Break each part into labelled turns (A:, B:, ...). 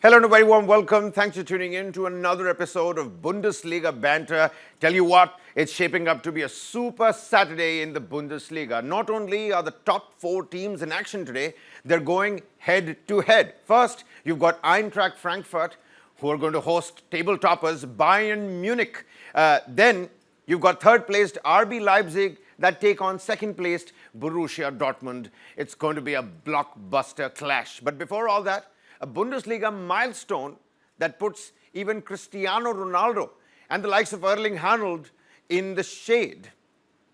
A: Hello and a very warm welcome. Thanks for tuning in to another episode of Bundesliga Banter. Tell you what, it's shaping up to be a super Saturday in the Bundesliga. Not only are the top four teams in action today, they're going head to head. First, you've got Eintracht Frankfurt, who are going to host table toppers Bayern Munich. Then you've got third placed RB Leipzig that take on second placed Borussia Dortmund. It's going to be a blockbuster clash. But before all that, a Bundesliga milestone that puts even Cristiano Ronaldo and the likes of Erling Haaland in the shade.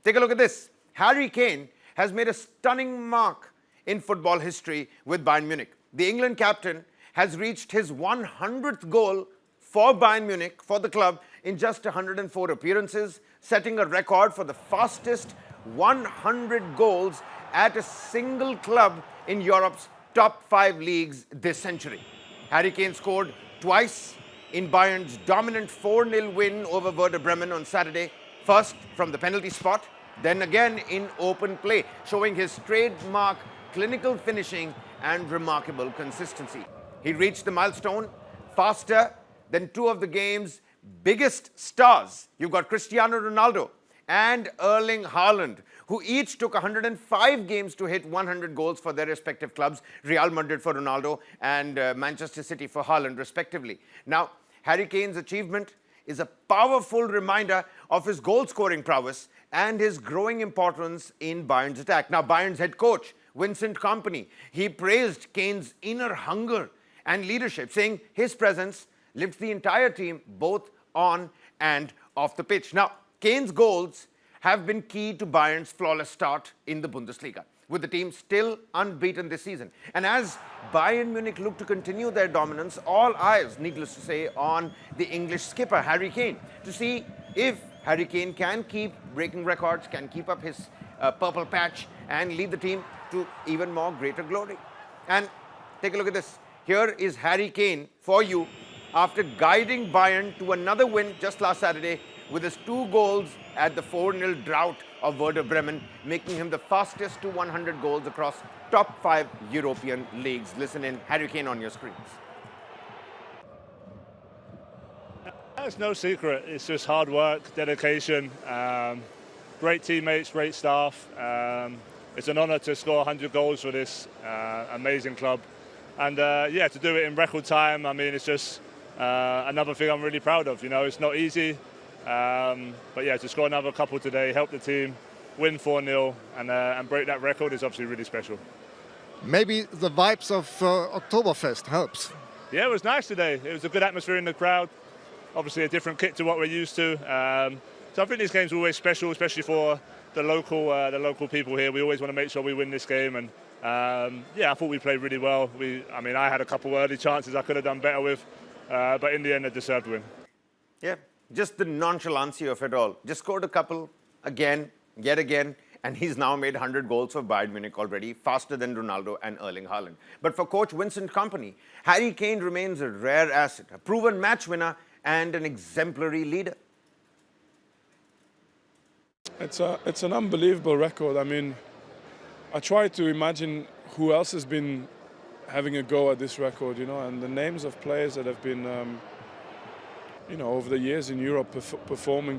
A: Take a look at this. Harry Kane has made a stunning mark in football history with Bayern Munich. The England captain has reached his 100th goal for Bayern Munich, for the club, in just 104 appearances, setting a record for the fastest 100 goals at a single club in Europe's top 5 leagues this century. Harry Kane scored twice in Bayern's dominant 4-0 win over Werder Bremen on Saturday, first from the penalty spot, then again in open play, showing his trademark clinical finishing and remarkable consistency. He reached the milestone faster than two of the game's biggest stars. You've got Cristiano Ronaldo and Erling Haaland, who each took 105 games to hit 100 goals for their respective clubs, Real Madrid for Ronaldo and Manchester City for Haaland, respectively. Now, Harry Kane's achievement is a powerful reminder of his goal-scoring prowess and his growing importance in Bayern's attack. Now, Bayern's head coach, Vincent Kompany, he praised Kane's inner hunger and leadership, saying his presence lifts the entire team both on and off the pitch. Now, Kane's goals have been key to Bayern's flawless start in the Bundesliga, with the team still unbeaten this season. And as Bayern Munich look to continue their dominance, all eyes, needless to say, on the English skipper, Harry Kane, to see if Harry Kane can keep breaking records, can keep up his purple patch and lead the team to even more greater glory. And take a look at this. Here is Harry Kane for you after guiding Bayern to another win just last Saturday with his 2 goals at the 4-0 drought of Werder Bremen, making him the fastest to 100 goals across top 5 European leagues. Listen in, Harry Kane on your screens.
B: It's no secret. It's just hard work, dedication, great teammates, great staff. It's an honour to score 100 goals for this amazing club. And yeah, to do it in record time, I mean, it's just another thing I'm really proud of. You know, it's not easy. But yeah, to score another couple today, help the team, win 4-0 and break that record is obviously really special.
C: Maybe the vibes of Oktoberfest helps.
B: Yeah, it was nice today. It was a good atmosphere in the crowd. Obviously a different kit to what we're used to. So I think these games are always special, especially for the local people here. We always want to make sure we win this game. And yeah, I thought we played really well. I mean, I had a couple early chances I could have done better with, but in the end, a deserved win.
A: Yeah. Just the nonchalance of it all. Just scored a couple again, yet again, and he's now made 100 goals for Bayern Munich already, faster than Ronaldo and Erling Haaland. But for coach Vincent Kompany, Harry Kane remains a rare asset, a proven match winner and an exemplary leader.
D: It's an unbelievable record. I mean, I try to imagine who else has been having a go at this record, you know, and the names of players that have been you know, over the years in Europe performing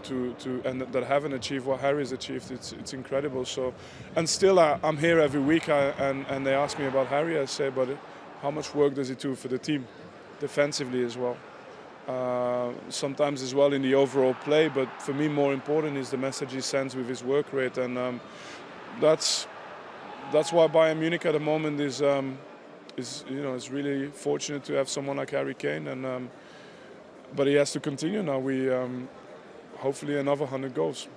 D: and that haven't achieved what Harry's achieved. It's incredible. So, and still I'm here every week and they ask me about Harry. I say, but how much work does he do for the team, defensively as well? Sometimes as well in the overall play, but for me more important is the message he sends with his work rate, and that's why Bayern Munich at the moment is you know, is really fortunate to have someone like Harry Kane, and but he has to continue now. We hopefully another 100 goals.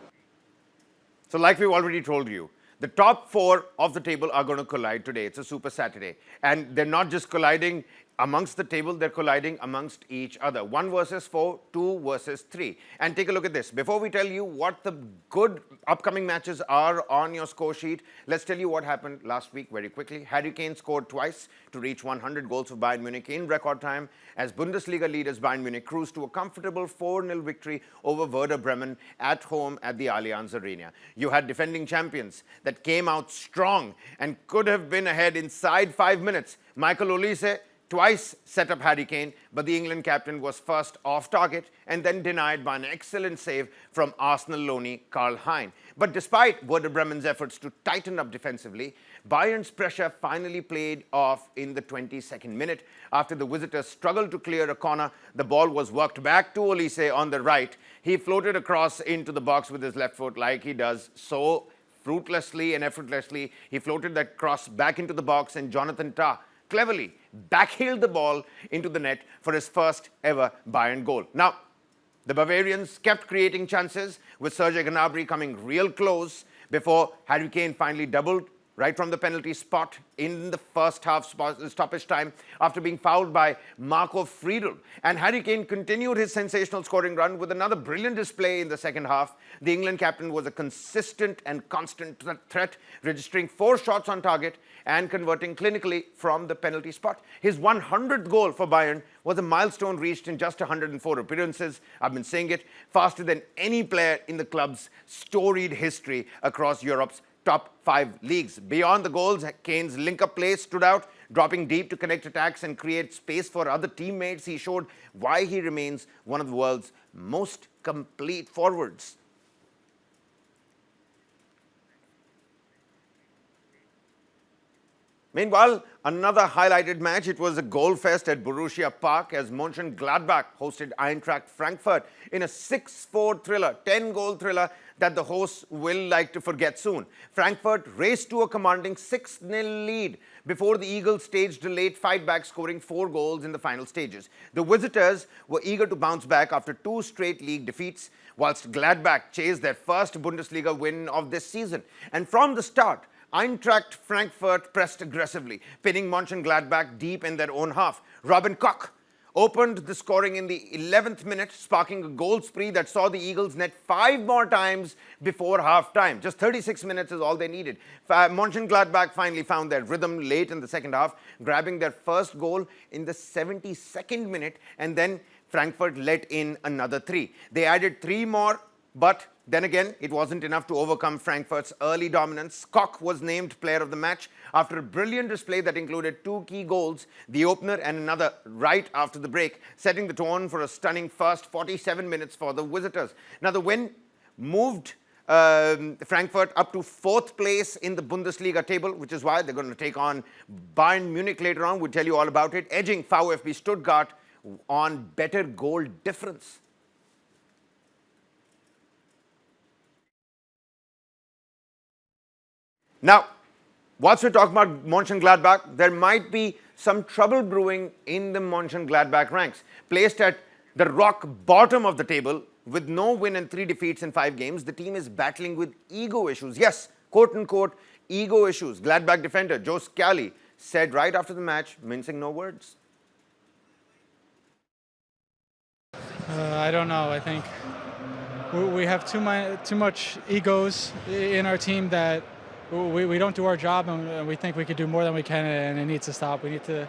A: So like we've already told you, the top 4 of the table are going to collide today. It's a Super Saturday. And they're not just colliding amongst the table, they're colliding amongst each other. 1 versus 4, 2 versus 3. And take a look at this. Before we tell you what the good upcoming matches are on your score sheet, let's tell you what happened last week very quickly. Harry Kane scored twice to reach 100 goals for Bayern Munich in record time as Bundesliga leaders Bayern Munich cruised to a comfortable 4-0 victory over Werder Bremen at home at the Allianz Arena. You had defending champions that came out strong and could have been ahead inside 5 minutes. Michael Olise twice set up Harry Kane, but the England captain was first off target and then denied by an excellent save from Arsenal loanee Karl-Heinz. But despite Werder Bremen's efforts to tighten up defensively, Bayern's pressure finally played off in the 22nd minute. After the visitors struggled to clear a corner, the ball was worked back to Olise on the right. He floated across into the box with his left foot like he does so fruitlessly and effortlessly. He floated that cross back into the box, and Jonathan Tah cleverly backheeled the ball into the net for his first ever Bayern goal. Now, the Bavarians kept creating chances, with Serge Gnabry coming real close before Harry Kane finally doubled right from the penalty spot in the first half stoppage time after being fouled by Marco Friedl. And Harry Kane continued his sensational scoring run with another brilliant display in the second half. The England captain was a consistent and constant threat, registering 4 shots on target and converting clinically from the penalty spot. His 100th goal for Bayern was a milestone reached in just 104 appearances. I've been saying it, faster than any player in the club's storied history across Europe's top 5 leagues. Beyond the goals, Kane's link-up play stood out, dropping deep to connect attacks and create space for other teammates. He showed why he remains one of the world's most complete forwards. Meanwhile, another highlighted match. It was a goal fest at Borussia Park as Mönchengladbach hosted Eintracht Frankfurt in a 6-4 thriller, 10-goal thriller that the hosts will like to forget soon. Frankfurt raced to a commanding 6-0 lead before the Eagles staged a late fight back, scoring 4 goals in the final stages. The visitors were eager to bounce back after 2 straight league defeats, whilst Gladbach chased their first Bundesliga win of this season. And from the start, Eintracht Frankfurt pressed aggressively, pinning Mönchengladbach deep in their own half. Robin Koch opened the scoring in the 11th minute, sparking a goal spree that saw the Eagles net 5 more times before half-time. Just 36 minutes is all they needed. Mönchengladbach finally found their rhythm late in the second half, grabbing their first goal in the 72nd minute, and then Frankfurt let in another 3. They added 3 more, but then again, it wasn't enough to overcome Frankfurt's early dominance. Koch was named player of the match after a brilliant display that included 2 key goals, the opener and another right after the break, setting the tone for a stunning first 47 minutes for the visitors. Now, the win moved Frankfurt up to 4th place in the Bundesliga table, which is why they're going to take on Bayern Munich later on. We'll tell you all about it, edging VfB Stuttgart on better goal difference. Now, whilst we're talking about Mönchengladbach, there might be some trouble brewing in the Mönchengladbach ranks. Placed at the rock bottom of the table with no win and 3 defeats in 5 games, the team is battling with ego issues. Yes, quote-unquote, ego issues. Gladbach defender Joe Scally said right after the match, mincing no words.
E: I don't know. I think we have too much egos in our team that we don't do our job, and we think we could do more than we can, and it needs to stop. We need to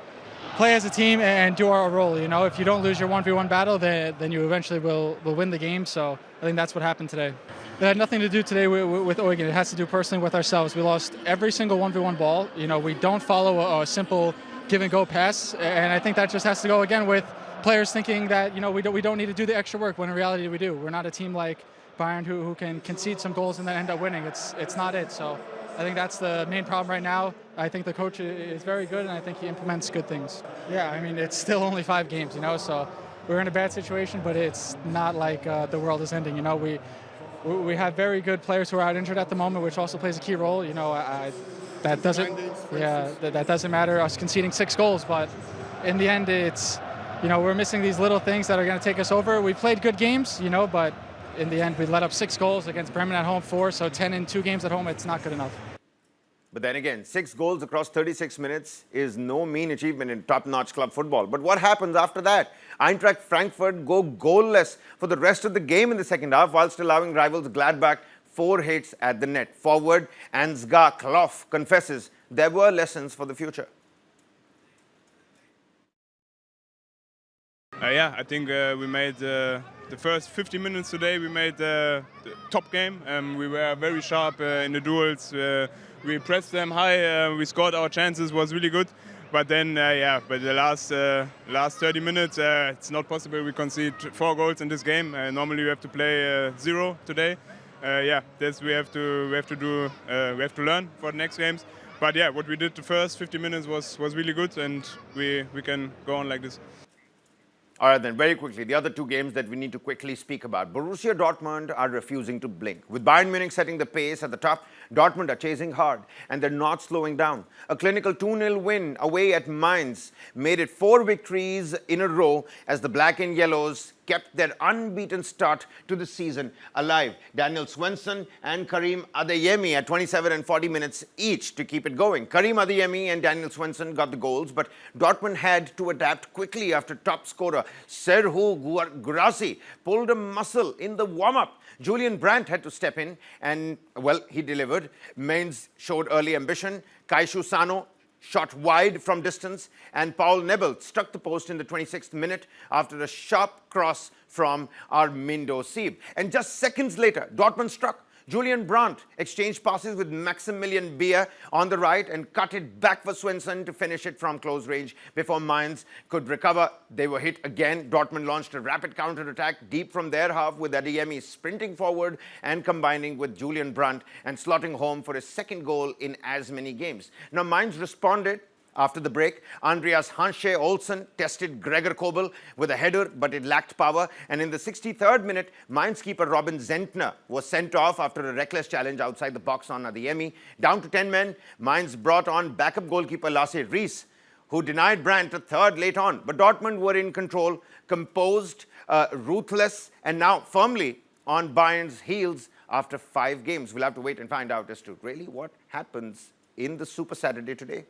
E: play as a team and do our role. You know, if you don't lose your 1v1 battle, then you eventually will win the game. So I think that's what happened today. It had nothing to do today with Eugen. It has to do personally with ourselves. We lost every single 1v1 ball. You know, we don't follow a simple give and go pass, and I think that just has to go again with players thinking that, you know, we don't need to do the extra work, when in reality we do. We're not a team like Bayern who can concede some goals and then end up winning. It's not it. So I think that's the main problem right now. I think the coach is very good, and I think he implements good things. Yeah, I mean, it's still only 5 games, you know, so we're in a bad situation, but it's not like the world is ending. You know, we have very good players who are out injured at the moment, which also plays a key role. You know, that doesn't matter, us conceding 6 goals, but in the end, it's, you know, we're missing these little things that are going to take us over. We played good games, you know, but in the end, we let up 6 goals against Bremen at home, 4, so 10 in 2 games at home, it's not good enough.
A: But then again, 6 goals across 36 minutes is no mean achievement in top-notch club football. But what happens after that? Eintracht Frankfurt go goalless for the rest of the game in the second half, whilst allowing rivals Gladbach 4 hits at the net. Forward Ansgar Kloff confesses there were lessons for the future.
F: Yeah, I think we made the first 50 minutes today. We made the top game. We were very sharp in the duels. We pressed them high. We scored our chances. Was really good. But then, but the last 30 minutes, it's not possible. We concede 4 goals in this game. Normally we have to play 0 today. This we have to learn for the next games. But yeah, what we did the first 50 minutes was really good, and we can go on like this.
A: All right, then, very quickly, the other 2 games that we need to quickly speak about. Borussia Dortmund are refusing to blink. With Bayern Munich setting the pace at the top, Dortmund are chasing hard, and they're not slowing down. A clinical 2-0 win away at Mainz made it 4 victories in a row as the Black and Yellows kept their unbeaten start to the season alive. Daniel Svensson and Karim Adeyemi at 27 and 40 minutes each to keep it going. Karim Adeyemi and Daniel Svensson got the goals, but Dortmund had to adapt quickly after top scorer Serhu Guirassy pulled a muscle in the warm-up. Julian Brandt had to step in and, well, he delivered. Mainz showed early ambition. Kaishu Sano shot wide from distance, and Paul Nebel struck the post in the 26th minute after a sharp cross from Armindo Sieb. And just seconds later, Dortmund struck. Julian Brandt exchanged passes with Maximilian Beer on the right and cut it back for Svensson to finish it from close range before Mainz could recover. They were hit again. Dortmund launched a rapid counter-attack deep from their half with Adeyemi sprinting forward and combining with Julian Brandt and slotting home for his 2nd goal in as many games. Now Mainz responded. After the break, Andreas Hansche Olsen tested Gregor Kobel with a header, but it lacked power. And in the 63rd minute, Mainz keeper Robin Zentner was sent off after a reckless challenge outside the box on Adeyemi. Down to 10 men, Mainz brought on backup goalkeeper Lasse Ries, who denied Brandt a third late on. But Dortmund were in control, composed, ruthless, and now firmly on Bayern's heels after 5 games. We'll have to wait and find out as to really what happens in the Super Saturday today.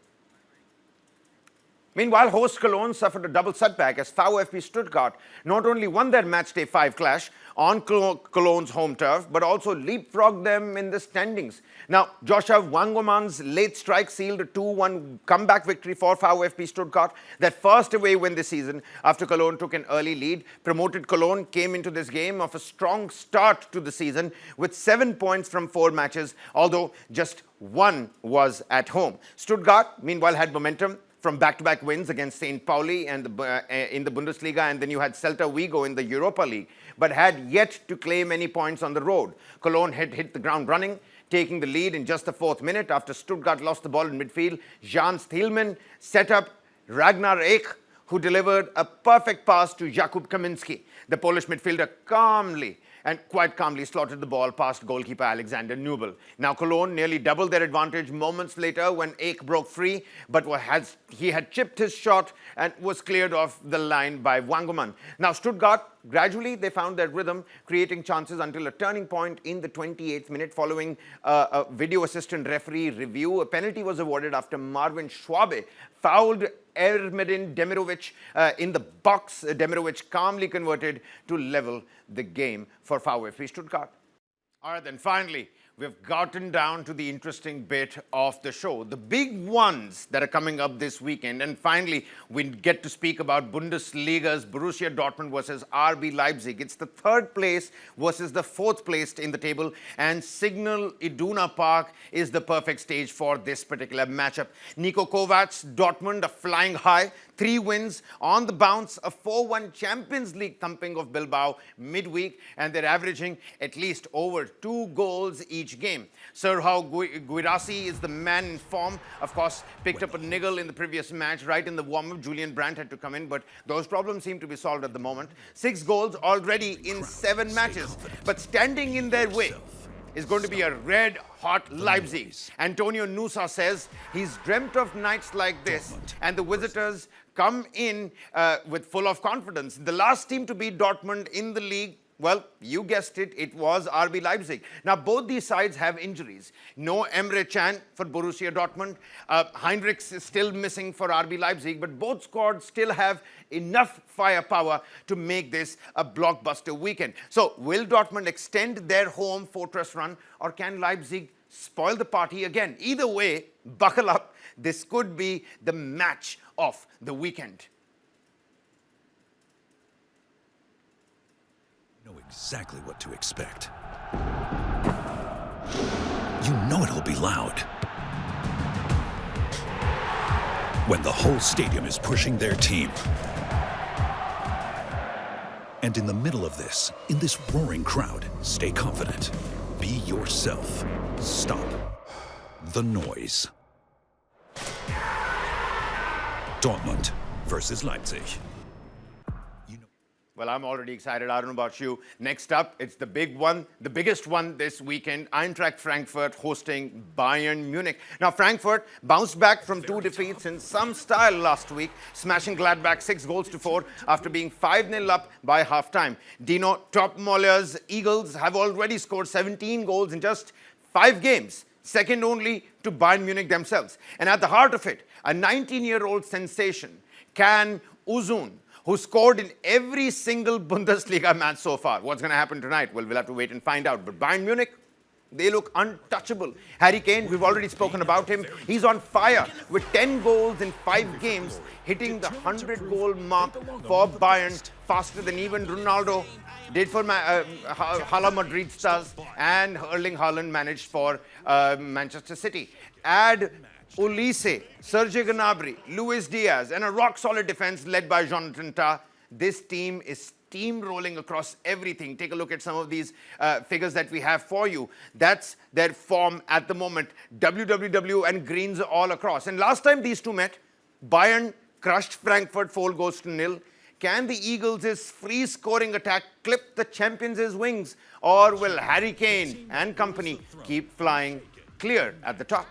A: Meanwhile, host Cologne suffered a double setback as VfB Stuttgart not only won their matchday 5 clash on Cologne's home turf, but also leapfrogged them in the standings. Now, Joshua Wangerman's late strike sealed a 2-1 comeback victory for VfB Stuttgart, their first away win this season after Cologne took an early lead. Promoted Cologne came into this game off a strong start to the season with 7 points from 4 matches, although just 1 was at home. Stuttgart, meanwhile, had momentum from back-to-back wins against St. Pauli and in the Bundesliga, and then you had Celta Vigo in the Europa League, but had yet to claim any points on the road. Cologne had hit the ground running, taking the lead in just the 4th minute after Stuttgart lost the ball in midfield. Jan Thielmann set up Ragnar Ek, who delivered a perfect pass to Jakub Kaminski. The Polish midfielder quite calmly slotted the ball past goalkeeper Alexander Nubel. Now Cologne nearly doubled their advantage moments later when Ek broke free, but he had chipped his shot and was cleared off the line by Wangerman. Now Stuttgart, gradually they found their rhythm, creating chances until a turning point in the 28th minute following a video assistant referee review. A penalty was awarded after Marvin Schwabe fouled Ermedin Demirovic in the box. Demirovic calmly converted to level the game for VfB Stuttgart. All right, then finally, we've gotten down to the interesting bit of the show, the big ones that are coming up this weekend. And finally, we get to speak about Bundesliga's Borussia Dortmund versus RB Leipzig. It's the 3rd place versus the 4th place in the table, and Signal Iduna Park is the perfect stage for this particular matchup. Niko Kovac's Dortmund are flying high, 3 wins on the bounce, a 4-1 Champions League thumping of Bilbao midweek, and they're averaging at least over 2 goals each game. Serhu Guirassy is the man in form. Of course, picked up a niggle in the previous match right in the warm-up. Julian Brandt had to come in, but those problems seem to be solved at the moment. 6 goals already in 7 matches, but standing in their way is going to be a red-hot Leipzig. Antonio Nusa says he's dreamt of nights like this, and the visitors come in with full of confidence. The last team to beat Dortmund in the league, well, you guessed it, it was RB Leipzig. Now, both these sides have injuries. No Emre Can for Borussia Dortmund. Heinrichs is still missing for RB Leipzig, but both squads still have enough firepower to make this a blockbuster weekend. So, will Dortmund extend their home fortress run, or can Leipzig spoil the party again? Either way, buckle up. This could be the match of the weekend.
G: Know exactly what to expect. You know it'll be loud. when the whole stadium is pushing their team. And in the middle of this, in this roaring crowd, stay confident. Be yourself. Stop the noise. Dortmund versus Leipzig.
A: Well, I'm already excited. I don't know about you. Next up, it's the big one, the biggest one this weekend. Eintracht Frankfurt hosting Bayern Munich. Now, Frankfurt bounced back from 2 defeats in some style last week, smashing Gladbach 6-4 after being 5-0 up by halftime. Dino Topmoller's Eagles have already scored 17 goals in just 5 games, second only to Bayern Munich themselves. And at the heart of it, a 19-year-old sensation, Can Uzun, who scored in every single Bundesliga match so far. What's going to happen tonight? Well, we'll have to wait and find out. But Bayern Munich, they look untouchable. Harry Kane, we've already spoken about him. He's on fire with 10 goals in 5 games, hitting the 100-goal mark for Bayern faster than even Ronaldo did for Hala Madrid stars, and Erling Haaland managed for Manchester City. Add Ulisse, Serge Gnabry, Luis Diaz, and a rock-solid defense led by Jonathan Tah. This team is steamrolling across everything. Take a look at some of these figures that we have for you. That's their form at the moment. WWW and greens all across. And last time these two met, Bayern crushed Frankfurt 4-0. Can the Eagles' free-scoring attack clip the champions' wings? Or will Harry Kane and company keep flying clear at the top?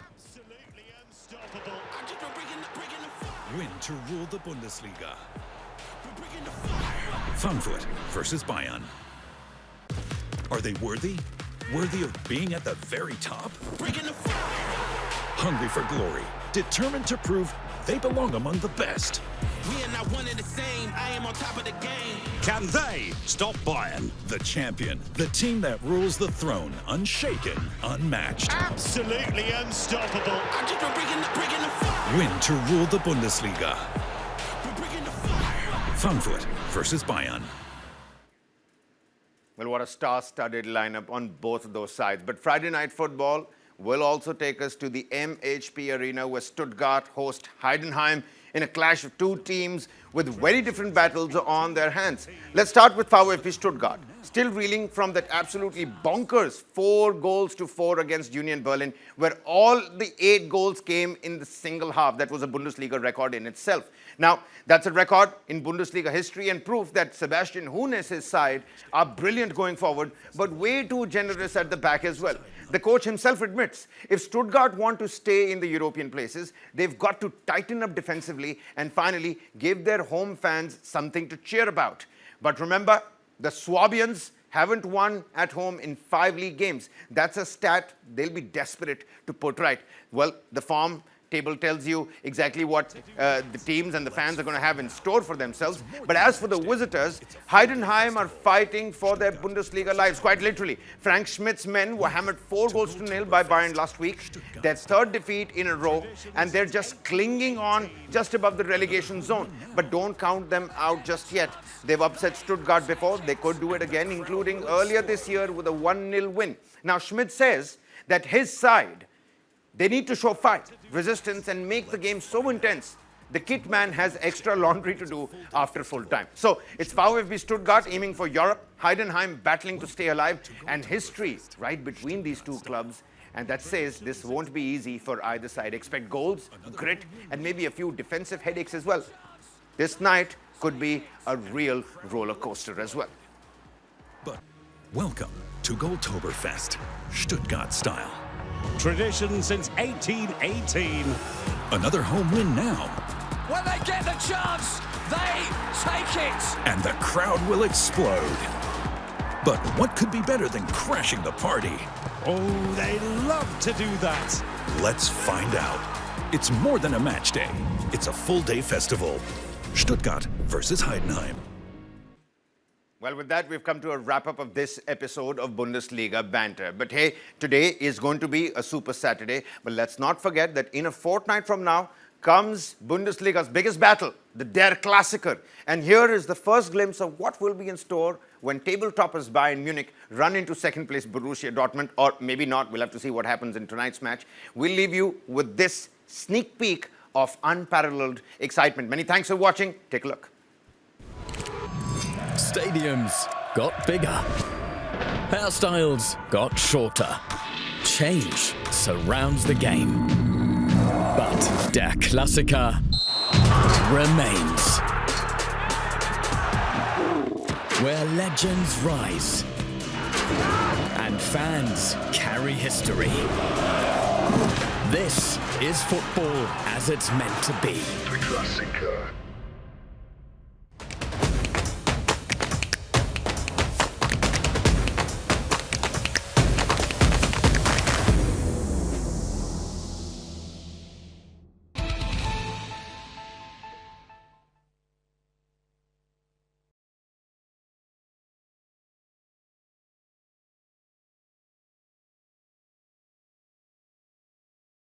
G: Win to rule the Bundesliga. Frankfurt versus Bayern. Are they worthy? Worthy of being at the very top? Hungry for glory, determined to prove they belong among the best.
H: We are not one and the same. I am on top of the game.
G: Can they stop Bayern? The champion, the team that rules the throne, unshaken, unmatched.
H: Absolutely unstoppable. I just bringing the fire.
G: Win to rule the Bundesliga.
H: We're bringing the fire.
G: Frankfurt versus Bayern.
A: Well, what a star-studded lineup on both of those sides. But Friday Night Football will also take us to the MHP Arena, where Stuttgart host Heidenheim in a clash of 2 teams with very different battles on their hands. Let's start with VfB Stuttgart, still reeling from that absolutely bonkers 4-4 against Union Berlin, where all the 8 goals came in the single half. That was a Bundesliga record in itself. Now, that's a record in Bundesliga history and proof that Sebastian Hoeneß's side are brilliant going forward, but way too generous at the back as well. The coach himself admits, if Stuttgart want to stay in the European places, they've got to tighten up defensively and finally give their home fans something to cheer about. But remember, the Swabians haven't won at home in 5 league games. That's a stat they'll be desperate to put right. Well, the form table tells you exactly what the teams and the fans are going to have in store for themselves. But as for the visitors, Heidenheim are fighting for their Bundesliga lives, quite literally. Frank Schmidt's men were hammered 4-0 by Bayern last week, their 3rd defeat in a row, and they're just clinging on just above the relegation zone. But don't count them out just yet. They've upset Stuttgart before. They could do it again, including earlier this year with a 1-0 win. Now, Schmidt says that his side, they need to show fight, resistance, and make the game so intense. The kit man has extra laundry to do after full time. So it's VfB Stuttgart aiming for Europe, Heidenheim battling to stay alive, and history right between these 2 clubs. And that says this won't be easy for either side. Expect goals, grit, and maybe a few defensive headaches as well. This night could be a real roller coaster as well.
G: But welcome to Goldtoberfest, Stuttgart style.
H: Tradition since 1818.
G: Another home win now.
H: When they get the chance, they take it.
G: And the crowd will explode. But what could be better than crashing the party?
H: Oh, they love to do that.
G: Let's find out. It's more than a match day. It's a full-day festival. Stuttgart versus Heidenheim.
A: Well, with that, we've come to a wrap-up of this episode of Bundesliga Banter. But hey, today is going to be a super Saturday. But let's not forget that in a fortnight from now comes Bundesliga's biggest battle, the Der Klassiker. And here is the first glimpse of what will be in store when table toppers Bayern Munich run into second place Borussia Dortmund, or maybe not. We'll have to see what happens in tonight's match. We'll leave you with this sneak peek of unparalleled excitement. Many thanks for watching. Take a look.
H: Stadiums got bigger. Hairstyles got shorter. Change surrounds the game. But Der Klassiker remains. Where legends rise and fans carry history. This is football as it's meant to be.
I: Precursor.